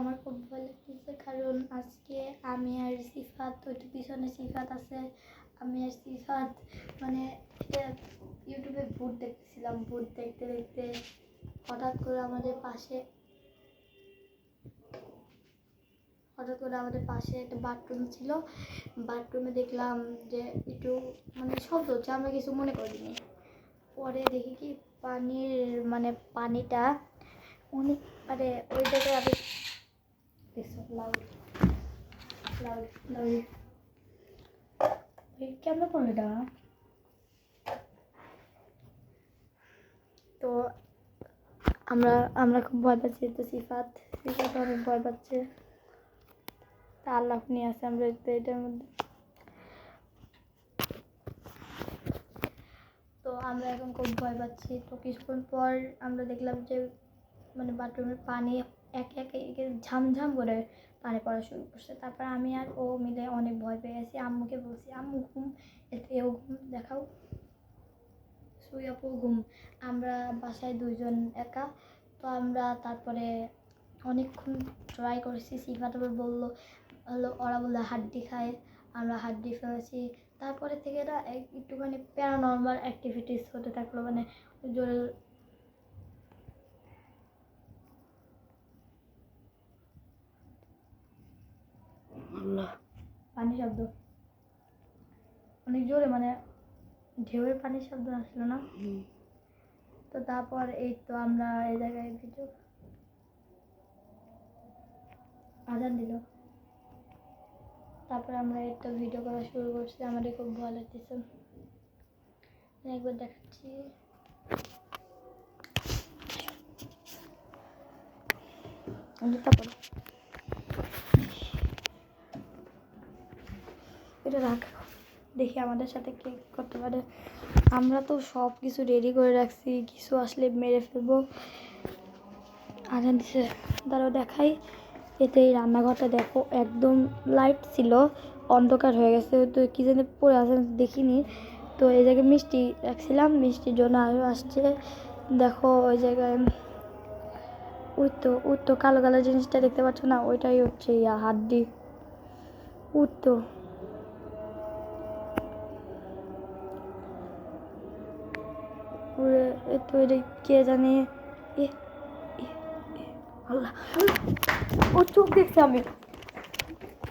আমার খুব ভয় লাগতেছে, কারণ আজকে আমি আর সিফাত, ওইটা পিছনে সিফাত আছে, আমি আর সিফাত মানে এটা ইউটিউবে ভূত দেখতেছিলাম। ভূত দেখতে দেখতে হঠাৎ করে আমাদের পাশে একটা বাথরুম ছিল। বাথরুমে দেখলাম যে একটু মানে শব্দ হচ্ছে, আমরা কিছু মনে করিনি। পরে দেখি কি পানিটা অনেক ওই জায়গায় আমি কেমন করলো এটা। তো আমরা খুব ভয় পাচ্ছি। তো সিফাত অনেক ভয় পাচ্ছে। তা আল্লাহ নিয়ে আসে আমরা এটার মধ্যে। তো আমরা এখন খুব ভয় পাচ্ছি। তো কিছুক্ষণ পর আমরা দেখলাম যে বাথরুমের পানি একে একে ঝামঝাম করে পানি পড়া শুরু করছে। তারপর আমি আর ও মিলে অনেক ভয় পেয়ে গেছি। আম্মুকে বলছি, আম্মু ঘুম, এও ঘুম দেখাও, সুই আপু ঘুম। আমরা বাসায় দুইজন একা। তো আমরা তারপরে অনেকক্ষণ ট্রাই করেছি। সিফাত বললো ওরা বললো হাড্ডি খায়, আমরা হাড্ডি ফেলেছি। তারপরে থেকে এটা একটুখানি প্যারানর্মাল অ্যাক্টিভিটিস হতে থাকলো, জোরে পানি শব্দ, অনেক জোরে ঢেউয়ের পানির শব্দ আসলো না। তো তারপর এই তো আমরা এই জায়গায় ভিডিও আজান দিল। তারপর আমরা এই তো ভিডিও করা শুরু করছি। আমাদের খুব ভয় লাগতেছে। একবার দেখাচ্ছি। এটা রাখ, দেখি আমাদের সাথে কে করতে পারে। আমরা তো সব কিছু রেডি করে রাখছি, কিছু আসলে মেরে ফেলবো। আজান দিছে, তারও দেখাই। এতে এই রান্নাঘরটা দেখো, একদম লাইট ছিল, অন্ধকার হয়ে গেছে। তো কি জানি পড়ে আসে দেখিনি। তো এই জায়গায় মিষ্টি রাখছিলাম, মিষ্টির জন্য আরও আসছে। দেখো ওই জায়গায় উঠতো কালো কালো জিনিসটা দেখতে পাচ্ছ না, ওইটাই হচ্ছে হাড্ডি। উঠতো তো এটা কে জানে। আল্লাহ, ওর চোখ দেখছি আমি।